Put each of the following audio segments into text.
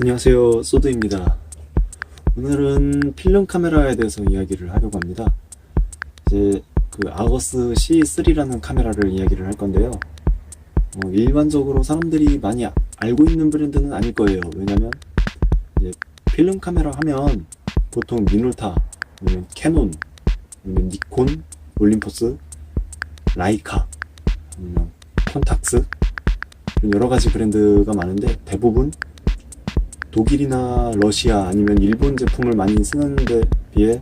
안녕하세요, 소드입니다. 오늘은 필름 카메라에 대해서 이야기를 하려고 합니다. 이제 그 아거스 C3라는 카메라를 이야기를 할 건데요. 일반적으로 사람들이 많이 알고 있는 브랜드는 아닐 거예요. 왜냐면 이제 필름 카메라 하면 보통 미놀타, 아니면 캐논, 아니면 니콘, 올림포스, 라이카, 아니면 콘탁스 이런 여러 가지 브랜드가 많은데, 대부분 독일이나 러시아 아니면 일본 제품을 많이 쓰는데 비해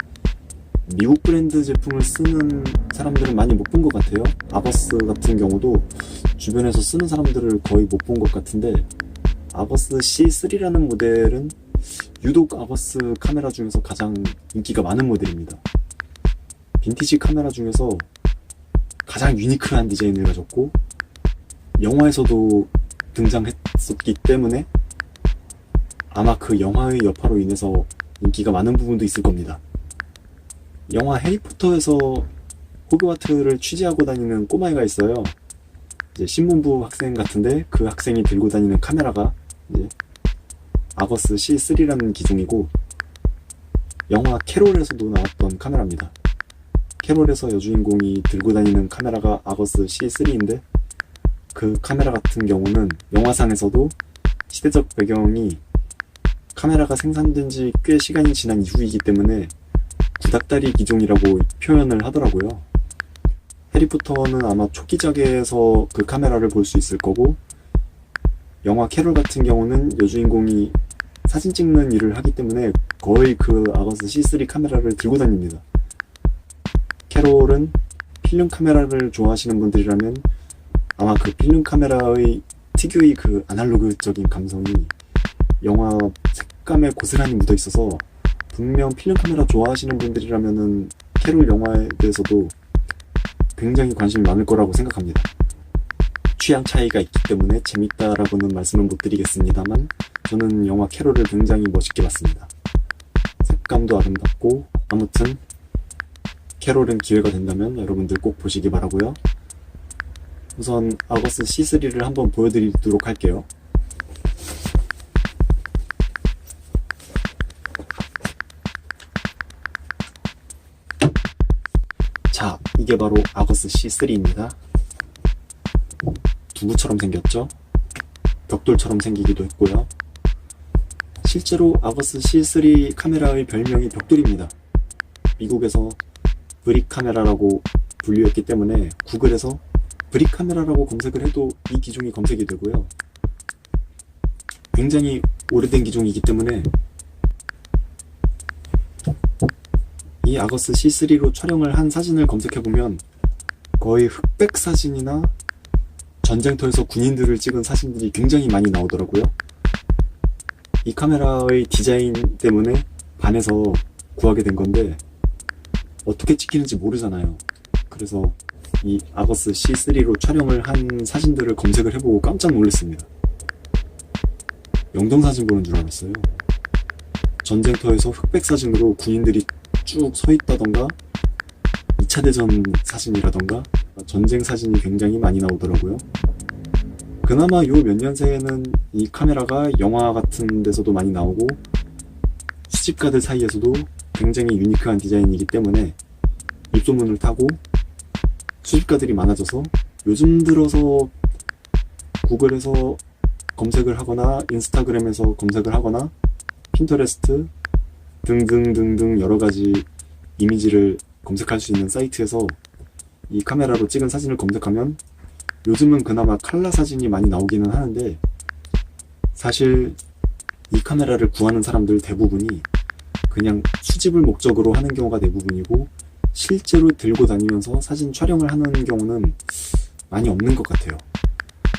미국 브랜드 제품을 쓰는 사람들은 많이 못 본 것 같아요. 아거스 같은 경우도 주변에서 쓰는 사람들을 거의 못 본 것 같은데, 아거스 C3라는 모델은 유독 아거스 카메라 중에서 가장 인기가 많은 모델입니다. 빈티지 카메라 중에서 가장 유니크한 디자인을 가졌고, 영화에서도 등장했었기 때문에 아마 그 영화의 여파로 인해서 인기가 많은 부분도 있을 겁니다. 영화 해리포터에서 호그와트를 취재하고 다니는 꼬마애가 있어요. 이제 신문부 학생 같은데, 그 학생이 들고 다니는 카메라가 이제 아거스 C3라는 기종이고, 영화 캐롤에서도 나왔던 카메라입니다. 캐롤에서 여주인공이 들고 다니는 카메라가 아거스 C3인데, 그 카메라 같은 경우는 영화상에서도 시대적 배경이 카메라가 생산된 지 꽤 시간이 지난 이후이기 때문에 구닥다리 기종이라고 표현을 하더라고요. 해리포터는 아마 초기작에서 그 카메라를 볼 수 있을 거고, 영화 캐롤 같은 경우는 여주인공이 사진 찍는 일을 하기 때문에 거의 그 아거스 C3 카메라를 들고 다닙니다. 캐롤은 필름 카메라를 좋아하시는 분들이라면 아마 그 필름 카메라의 특유의 그 아날로그적인 감성이 영화 색감에 고스란히 묻어 있어서, 분명 필름 카메라 좋아하시는 분들이라면은 캐롤 영화에 대해서도 굉장히 관심이 많을 거라고 생각합니다. 취향 차이가 있기 때문에 재밌다라고는 말씀은 못 드리겠습니다만, 저는 영화 캐롤을 굉장히 멋있게 봤습니다. 색감도 아름답고, 아무튼 캐롤은 기회가 된다면 여러분들 꼭 보시기 바라고요. 우선 아거스 C3를 한번 보여드리도록 할게요. 자, 이게 바로 아거스 C3입니다. 두부처럼 생겼죠? 벽돌처럼 생기기도 했고요. 실제로 아거스 C3 카메라의 별명이 벽돌입니다. 미국에서 브릭 카메라라고 분류했기 때문에 구글에서 브릭 카메라라고 검색을 해도 이 기종이 검색이 되고요. 굉장히 오래된 기종이기 때문에 이 아거스 C3로 촬영을 한 사진을 검색해보면 거의 흑백 사진이나 전쟁터에서 군인들을 찍은 사진들이 굉장히 많이 나오더라고요. 이 카메라의 디자인 때문에 반해서 구하게 된 건데, 어떻게 찍히는지 모르잖아요. 그래서 이 아거스 C3로 촬영을 한 사진들을 검색을 해보고 깜짝 놀랐습니다. 영정사진 보는 줄 알았어요. 전쟁터에서 흑백 사진으로 군인들이 쭉 서 있다던가, 2차 대전 사진이라던가 전쟁 사진이 굉장히 많이 나오더라고요. 그나마 요 몇 년 새에는 이 카메라가 영화 같은 데서도 많이 나오고, 수집가들 사이에서도 굉장히 유니크한 디자인이기 때문에 입소문을 타고 수집가들이 많아져서, 요즘 들어서 구글에서 검색을 하거나 인스타그램에서 검색을 하거나 핀터레스트 등등등등 여러가지 이미지를 검색할 수 있는 사이트에서 이 카메라로 찍은 사진을 검색하면, 요즘은 그나마 칼라 사진이 많이 나오기는 하는데, 사실 이 카메라를 구하는 사람들 대부분이 그냥 수집을 목적으로 하는 경우가 대부분이고, 실제로 들고 다니면서 사진 촬영을 하는 경우는 많이 없는 것 같아요.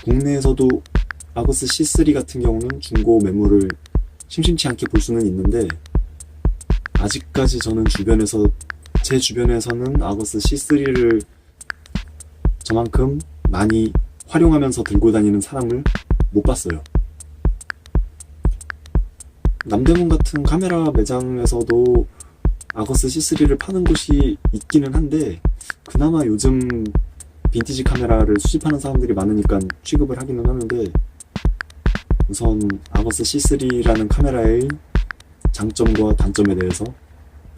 국내에서도 아거스 C3 같은 경우는 중고 매물을 심심치 않게 볼 수는 있는데, 아직까지 저는 제 주변에서는 아거스 C3를 저만큼 많이 활용하면서 들고 다니는 사람을 못 봤어요. 남대문 같은 카메라 매장에서도 아거스 C3를 파는 곳이 있기는 한데, 그나마 요즘 빈티지 카메라를 수집하는 사람들이 많으니까 취급을 하기는 하는데, 우선 아거스 C3라는 카메라의 장점과 단점에 대해서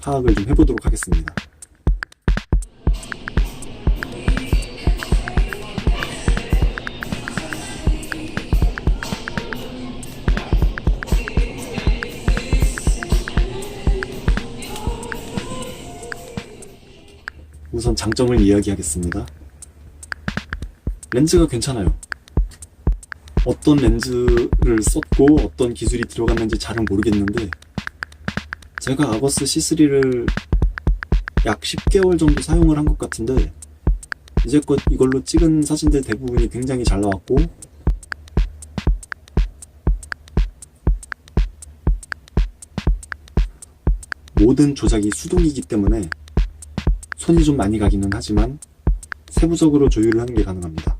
파악을 좀 해보도록 하겠습니다. 우선 장점을 이야기하겠습니다. 렌즈가 괜찮아요. 어떤 렌즈를 썼고 어떤 기술이 들어갔는지 잘은 모르겠는데 제가 아거스 C3를 약 10개월 정도 사용을 한 것 같은데 이제껏 이걸로 찍은 사진들 대부분이 굉장히 잘 나왔고 모든 조작이 수동이기 때문에 손이 좀 많이 가기는 하지만 세부적으로 조율을 하는 게 가능합니다.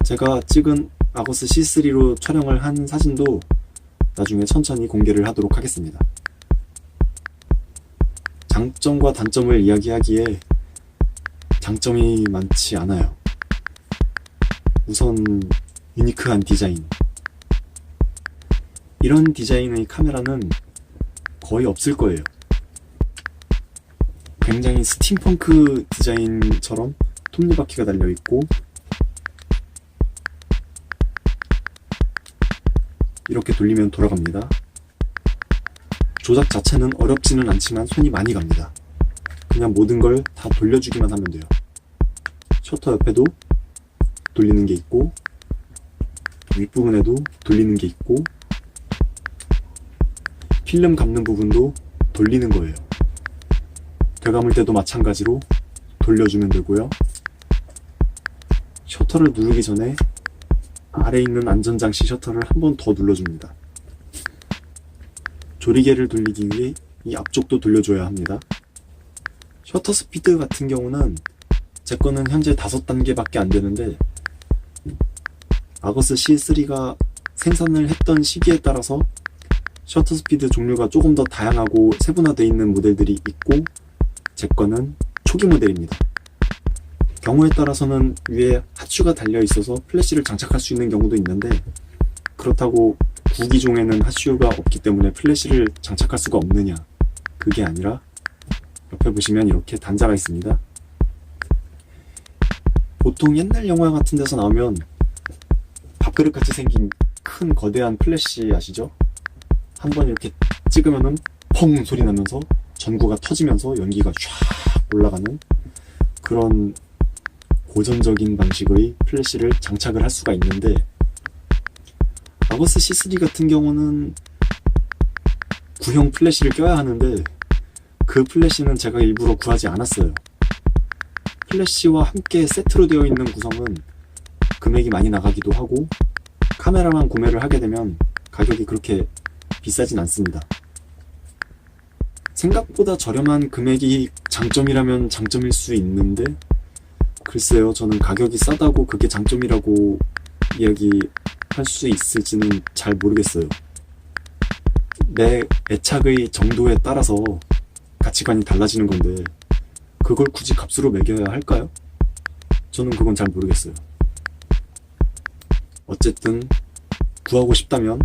제가 찍은 아거스 C3로 촬영을 한 사진도 나중에 천천히 공개를 하도록 하겠습니다. 장점과 단점을 이야기하기에 장점이 많지 않아요. 우선 유니크한 디자인. 이런 디자인의 카메라는 거의 없을 거예요. 굉장히 스팀펑크 디자인처럼 톱니바퀴가 달려있고 이렇게 돌리면 돌아갑니다. 조작 자체는 어렵지는 않지만 손이 많이 갑니다. 그냥 모든 걸 다 돌려주기만 하면 돼요. 셔터 옆에도 돌리는 게 있고 윗부분에도 돌리는 게 있고 필름 감는 부분도 돌리는 거예요. 되감을 때도 마찬가지로 돌려주면 되고요. 셔터를 누르기 전에 아래에 있는 안전장치 셔터를 한 번 더 눌러줍니다. 조리개를 돌리기 위해 이 앞쪽도 돌려줘야 합니다. 셔터 스피드 같은 경우는 제 거는 현재 5단계밖에 안 되는데 아거스 C3가 생산을 했던 시기에 따라서 셔터 스피드 종류가 조금 더 다양하고 세분화되어 있는 모델들이 있고 제 거는 초기 모델입니다. 경우에 따라서는 위에 핫슈가 달려 있어서 플래시를 장착할 수 있는 경우도 있는데 그렇다고 구기종에는 핫슈가 없기 때문에 플래시를 장착할 수가 없느냐, 그게 아니라 옆에 보시면 이렇게 단자가 있습니다. 보통 옛날 영화 같은 데서 나오면 밥그릇같이 생긴 큰 거대한 플래시 아시죠? 한번 이렇게 찍으면은 펑 소리 나면서 전구가 터지면서 연기가 쫙 올라가는 그런 고전적인 방식의 플래시를 장착을 할 수가 있는데 아거스 C3 같은 경우는 구형 플래시를 껴야 하는데 그 플래시는 제가 일부러 구하지 않았어요. 플래시와 함께 세트로 되어 있는 구성은 금액이 많이 나가기도 하고 카메라만 구매를 하게 되면 가격이 그렇게 비싸진 않습니다. 생각보다 저렴한 금액이 장점이라면 장점일 수 있는데 글쎄요, 저는 가격이 싸다고 그게 장점이라고 이야기할 수 있을지는 잘 모르겠어요. 내 애착의 정도에 따라서 가치관이 달라지는 건데 그걸 굳이 값으로 매겨야 할까요? 저는 그건 잘 모르겠어요. 어쨌든 구하고 싶다면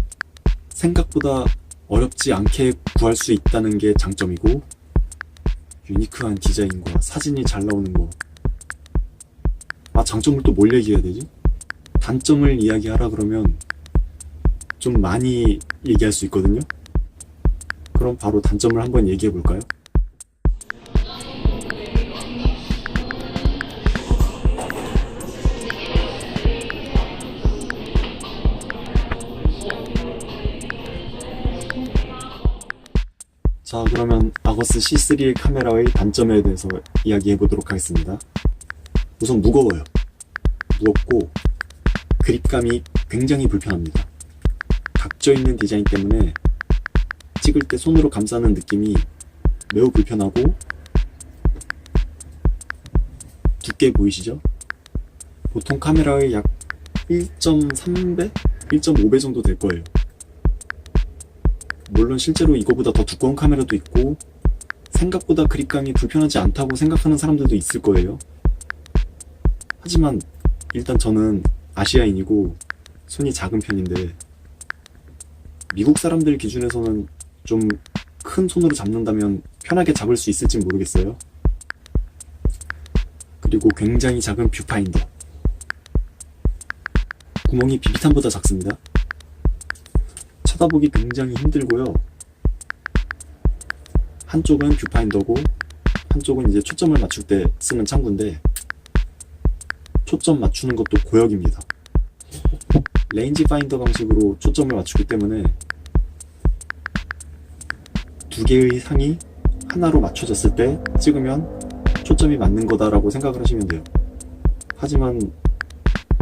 생각보다 어렵지 않게 구할 수 있다는 게 장점이고 유니크한 디자인과 사진이 잘 나오는 거. 장점을 또 뭘 얘기해야 되지? 단점을 이야기하라 그러면 좀 많이 얘기할 수 있거든요. 그럼 바로 단점을 한번 얘기해 볼까요? 자, 그러면 아거스 C3 카메라의 단점에 대해서 이야기해 보도록 하겠습니다. 우선 무거워요. 무겁고 그립감이 굉장히 불편합니다. 각져 있는 디자인 때문에 찍을 때 손으로 감싸는 느낌이 매우 불편하고 두께 보이시죠? 보통 카메라의 약 1.3배? 1.5배 정도 될 거예요. 물론 실제로 이거보다 더 두꺼운 카메라도 있고 생각보다 그립감이 불편하지 않다고 생각하는 사람들도 있을 거예요. 하지만 일단 저는 아시아인이고 손이 작은 편인데 미국 사람들 기준에서는 좀 큰 손으로 잡는다면 편하게 잡을 수 있을지 모르겠어요. 그리고 굉장히 작은 뷰파인더. 구멍이 비비탄보다 작습니다. 쳐다보기 굉장히 힘들고요. 한쪽은 뷰파인더고 한쪽은 이제 초점을 맞출 때 쓰는 창구인데 초점 맞추는 것도 고역입니다. 레인지 파인더 방식으로 초점을 맞추기 때문에 두 개의 상이 하나로 맞춰졌을 때 찍으면 초점이 맞는 거다라고 생각을 하시면 돼요. 하지만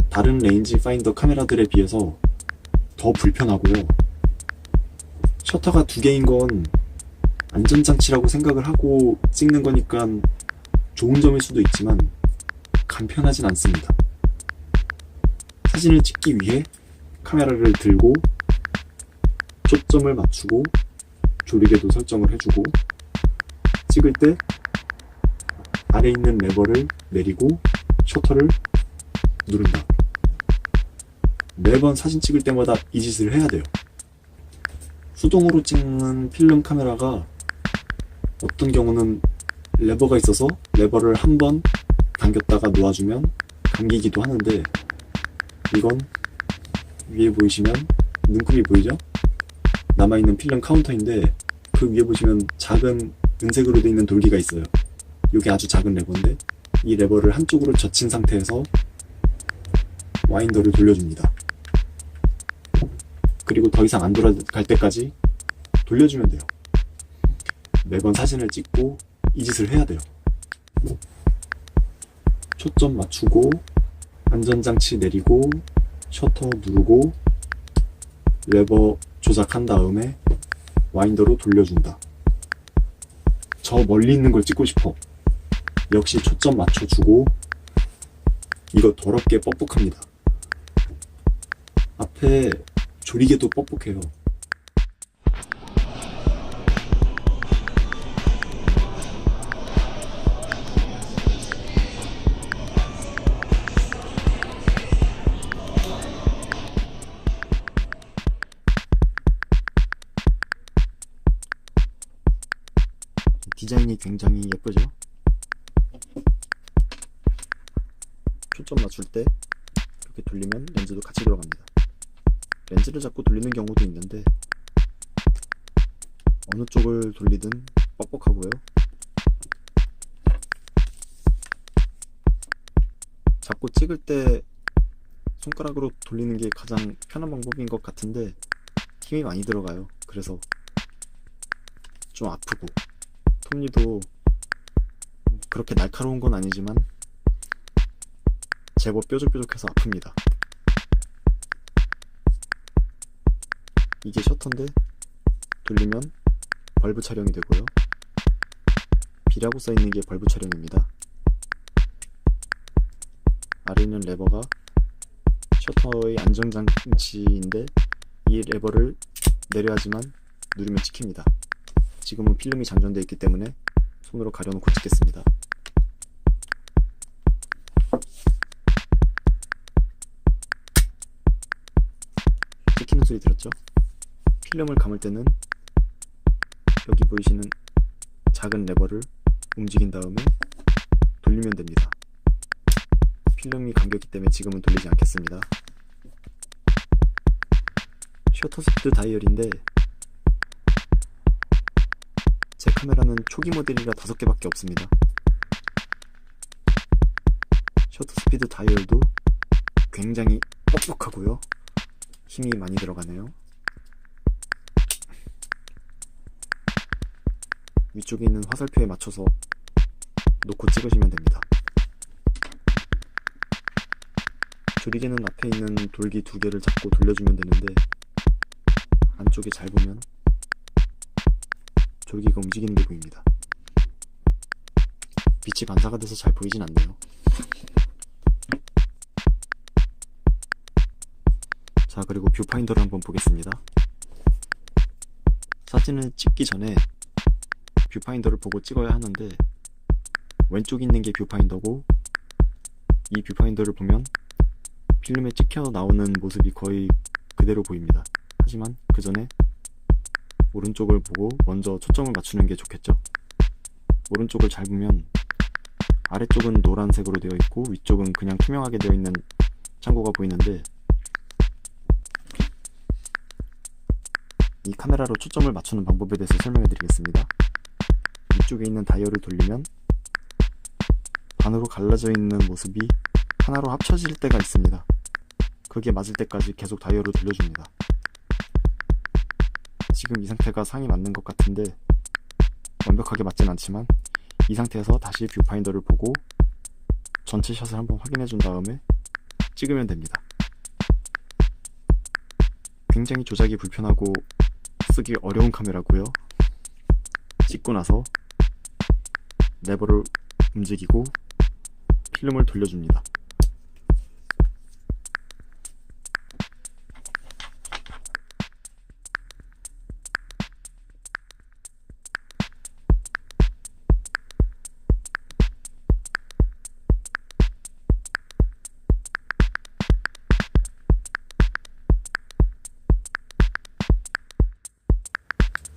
다른 레인지 파인더 카메라들에 비해서 더 불편하고요. 셔터가 두 개인 건 안전장치라고 생각을 하고 찍는 거니까 좋은 점일 수도 있지만 간편하진 않습니다. 사진을 찍기 위해 카메라를 들고 초점을 맞추고 조리개도 설정을 해주고 찍을 때 아래 있는 레버를 내리고 셔터를 누른다. 매번 사진 찍을 때마다 이 짓을 해야 돼요. 수동으로 찍는 필름 카메라가 어떤 경우는 레버가 있어서 레버를 한 번 당겼다가 놓아주면 감기기도 하는데 이건 위에 보이시면 눈금이 보이죠? 남아있는 필름 카운터인데 그 위에 보시면 작은 은색으로 되어 있는 돌기가 있어요. 이게 아주 작은 레버인데 이 레버를 한쪽으로 젖힌 상태에서 와인더를 돌려줍니다. 그리고 더 이상 안 돌아갈 때까지 돌려주면 돼요. 매번 사진을 찍고 이 짓을 해야 돼요. 초점 맞추고 안전장치 내리고 셔터 누르고 레버 조작한 다음에 와인더로 돌려준다. 저 멀리 있는 걸 찍고 싶어. 역시 초점 맞춰주고 이거 더럽게 뻑뻑합니다. 앞에 조리개도 뻑뻑해요. 디자인이 굉장히 예쁘죠? 초점 맞출 때 이렇게 돌리면 렌즈도 같이 들어갑니다. 렌즈를 잡고 돌리는 경우도 있는데 어느 쪽을 돌리든 뻑뻑하고요. 잡고 찍을 때 손가락으로 돌리는 게 가장 편한 방법인 것 같은데 힘이 많이 들어가요. 그래서 좀 아프고 톱니도 그렇게 날카로운 건 아니지만 제법 뾰족뾰족해서 아픕니다. 이게 셔터인데 돌리면 벌브 촬영이 되고요. B라고 써있는 게 벌브 촬영입니다. 아래 있는 레버가 셔터의 안정장치인데 이 레버를 내려야지만 누르면 찍힙니다. 지금은 필름이 장전되어 있기 때문에 손으로 가려놓고 찍겠습니다. 찍히는 소리 들었죠? 필름을 감을 때는 여기 보이시는 작은 레버를 움직인 다음에 돌리면 됩니다. 필름이 감겼기 때문에 지금은 돌리지 않겠습니다. 셔터 스피드 다이얼인데 제 카메라는 초기 모델이라 5개밖에 없습니다. 셔터 스피드 다이얼도 굉장히 뻑뻑하고요. 힘이 많이 들어가네요. 위쪽에 있는 화살표에 맞춰서 놓고 찍으시면 됩니다. 조리개는 앞에 있는 돌기 2개를 잡고 돌려주면 되는데 안쪽에 잘 보면 조리개가 움직이는 게 보입니다. 빛이 반사가 돼서 잘 보이진 않네요. 자, 그리고 뷰파인더를 한번 보겠습니다. 사진을 찍기 전에 뷰파인더를 보고 찍어야 하는데 왼쪽에 있는 게 뷰파인더고 이 뷰파인더를 보면 필름에 찍혀 나오는 모습이 거의 그대로 보입니다. 하지만 그 전에 오른쪽을 보고 먼저 초점을 맞추는 게 좋겠죠. 오른쪽을 잘 보면 아래쪽은 노란색으로 되어 있고 위쪽은 그냥 투명하게 되어 있는 창고가 보이는데, 이 카메라로 초점을 맞추는 방법에 대해서 설명해 드리겠습니다. 위쪽에 있는 다이얼을 돌리면 반으로 갈라져 있는 모습이 하나로 합쳐질 때가 있습니다. 그게 맞을 때까지 계속 다이얼을 돌려줍니다. 지금 이 상태가 상이 맞는 것 같은데 완벽하게 맞진 않지만, 이 상태에서 다시 뷰파인더를 보고 전체 샷을 한번 확인해 준 다음에 찍으면 됩니다. 굉장히 조작이 불편하고 쓰기 어려운 카메라고요. 찍고 나서 레버를 움직이고 필름을 돌려줍니다.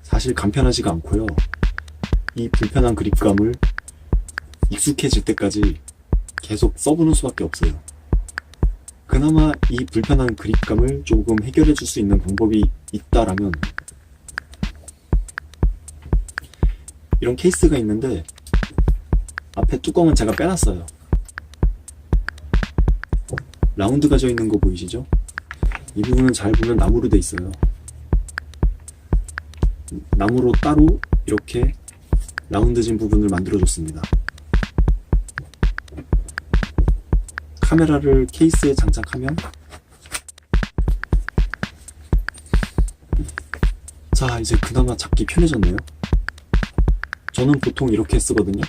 사실 간편하지가 않고요. 이 불편한 그립감을 익숙해질 때까지 계속 써보는 수밖에 없어요. 그나마 이 불편한 그립감을 조금 해결해 줄 수 있는 방법이 있다라면, 이런 케이스가 있는데 앞에 뚜껑은 제가 빼놨어요. 라운드 가져 있는 거 보이시죠? 이 부분은 잘 보면 나무로 돼 있어요. 나무로 따로 이렇게 라운드진 부분을 만들어 줬습니다. 카메라를 케이스에 장착하면, 자, 이제 그나마 잡기 편해졌네요. 저는 보통 이렇게 쓰거든요.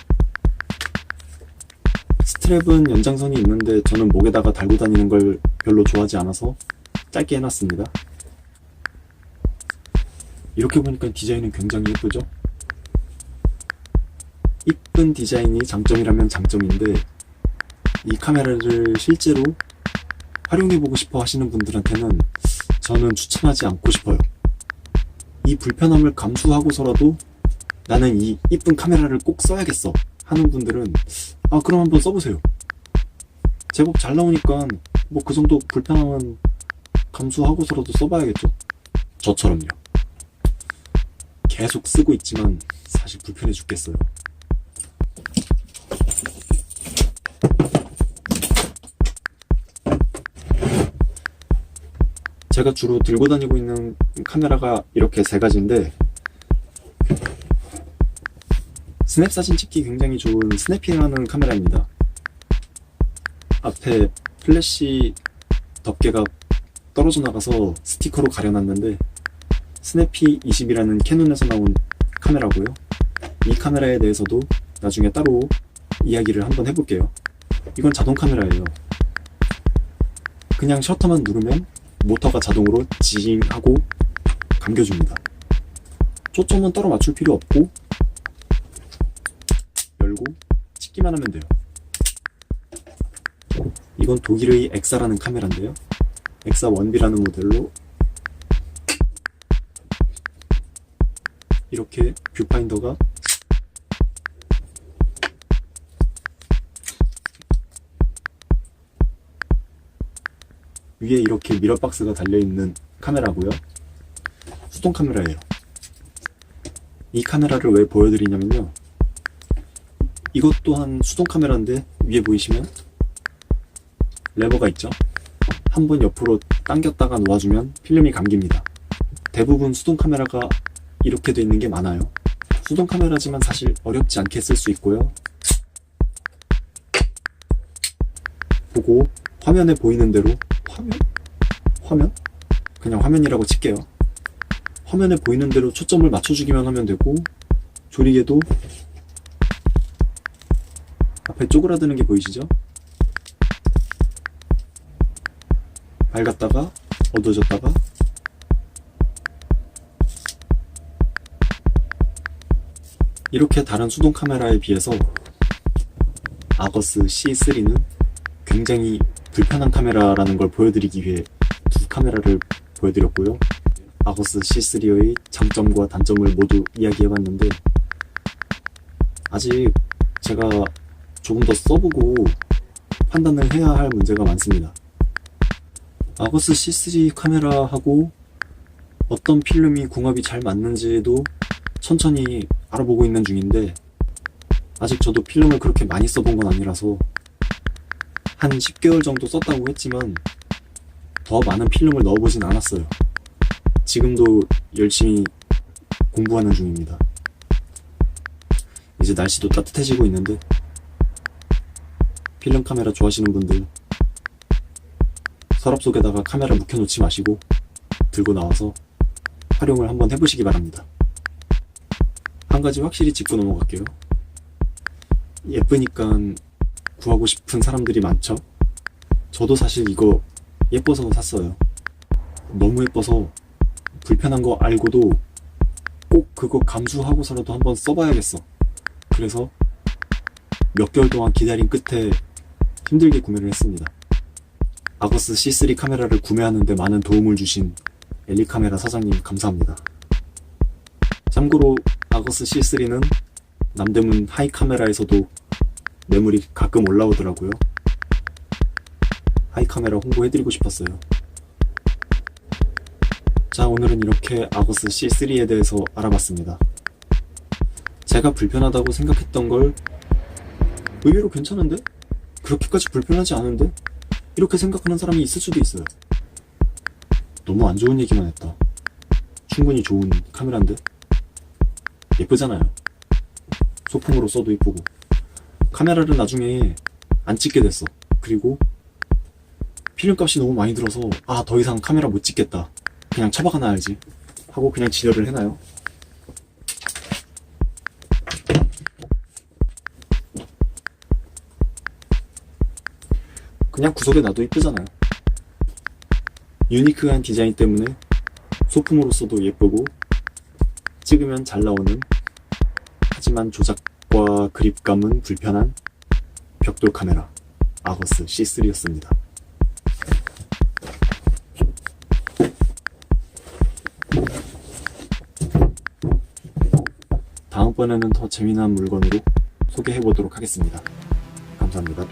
스트랩은 연장선이 있는데 저는 목에다가 달고 다니는 걸 별로 좋아하지 않아서 짧게 해놨습니다. 이렇게 보니까 디자인은 굉장히 예쁘죠? 이쁜 디자인이 장점이라면 장점인데, 이 카메라를 실제로 활용해보고 싶어 하시는 분들한테는 저는 추천하지 않고 싶어요. 이 불편함을 감수하고서라도 나는 이 이쁜 카메라를 꼭 써야겠어 하는 분들은 그럼 한번 써보세요. 제법 잘 나오니까 뭐 그 정도 불편함은 감수하고서라도 써봐야겠죠. 저처럼요. 계속 쓰고 있지만 사실 불편해 죽겠어요. 제가 주로 들고 다니고 있는 카메라가 이렇게 세 가지인데, 스냅 사진 찍기 굉장히 좋은 스냅핑하는 카메라입니다. 앞에 플래시 덮개가 떨어져 나가서 스티커로 가려놨는데, 스냅피 20이라는 캐논에서 나온 카메라고요. 이 카메라에 대해서도 나중에 따로 이야기를 한번 해볼게요. 이건 자동 카메라예요. 그냥 셔터만 누르면 모터가 자동으로 지잉하고 감겨줍니다. 초점은 따로 맞출 필요 없고 열고 찍기만 하면 돼요. 이건 독일의 엑사라는 카메라인데요. 엑사 1B라는 모델로 이렇게 뷰파인더가 위에 이렇게 미러박스가 달려있는 카메라고요. 수동 카메라예요. 이 카메라를 왜 보여드리냐면요, 이것 또한 수동 카메라인데 위에 보이시면 레버가 있죠. 한번 옆으로 당겼다가 놓아주면 필름이 감깁니다. 대부분 수동 카메라가 이렇게 돼 있는 게 많아요. 수동 카메라지만 사실 어렵지 않게 쓸 수 있고요. 보고 화면에 보이는 대로 화면? 그냥 화면이라고 칠게요. 화면에 보이는 대로 초점을 맞춰주기만 하면 되고, 조리개도 앞에 쪼그라드는 게 보이시죠? 밝았다가 어두워졌다가, 이렇게 다른 수동 카메라에 비해서 아거스 C3는 굉장히 불편한 카메라라는 걸 보여드리기 위해 두 카메라를 보여드렸고요. 아거스 C3의 장점과 단점을 모두 이야기해봤는데 아직 제가 조금 더 써보고 판단을 해야 할 문제가 많습니다. 아거스 C3 카메라하고 어떤 필름이 궁합이 잘 맞는지도 천천히 알아보고 있는 중인데 아직 저도 필름을 그렇게 많이 써본 건 아니라서 한 10개월 정도 썼다고 했지만 더 많은 필름을 넣어보진 않았어요. 지금도 열심히 공부하는 중입니다. 이제 날씨도 따뜻해지고 있는데 필름 카메라 좋아하시는 분들 서랍 속에다가 카메라 묵혀놓지 마시고 들고 나와서 활용을 한번 해보시기 바랍니다. 한 가지 확실히 짚고 넘어갈게요. 예쁘니까 구하고 싶은 사람들이 많죠? 저도 사실 이거 예뻐서 샀어요. 너무 예뻐서 불편한 거 알고도 꼭 그거 감수하고서라도 한번 써봐야겠어. 그래서 몇 개월 동안 기다린 끝에 힘들게 구매를 했습니다. 아거스 C3 카메라를 구매하는데 많은 도움을 주신 엘리카메라 사장님 감사합니다. 참고로 아거스 C3는 남대문 하이카메라에서도 매물이 가끔 올라오더라고요. 하이카메라 홍보해드리고 싶었어요. 자, 오늘은 이렇게 아거스 C3에 대해서 알아봤습니다. 제가 불편하다고 생각했던 걸 의외로 괜찮은데? 그렇게까지 불편하지 않은데? 이렇게 생각하는 사람이 있을 수도 있어요. 너무 안 좋은 얘기만 했다. 충분히 좋은 카메라인데? 예쁘잖아요. 소품으로 써도 예쁘고. 카메라를 나중에 안 찍게 됐어. 그리고 필름값이 너무 많이 들어서 더 이상 카메라 못 찍겠다. 그냥 처박아 놔야지 하고 그냥 진열을 해놔요. 그냥 구석에 놔도 이쁘잖아요. 유니크한 디자인 때문에 소품으로 써도 예쁘고 찍으면 잘 나오는, 하지만 조작과 그립감은 불편한 벽돌 카메라 아거스 C3였습니다. 다음번에는 더 재미난 물건으로 소개해보도록 하겠습니다. 감사합니다.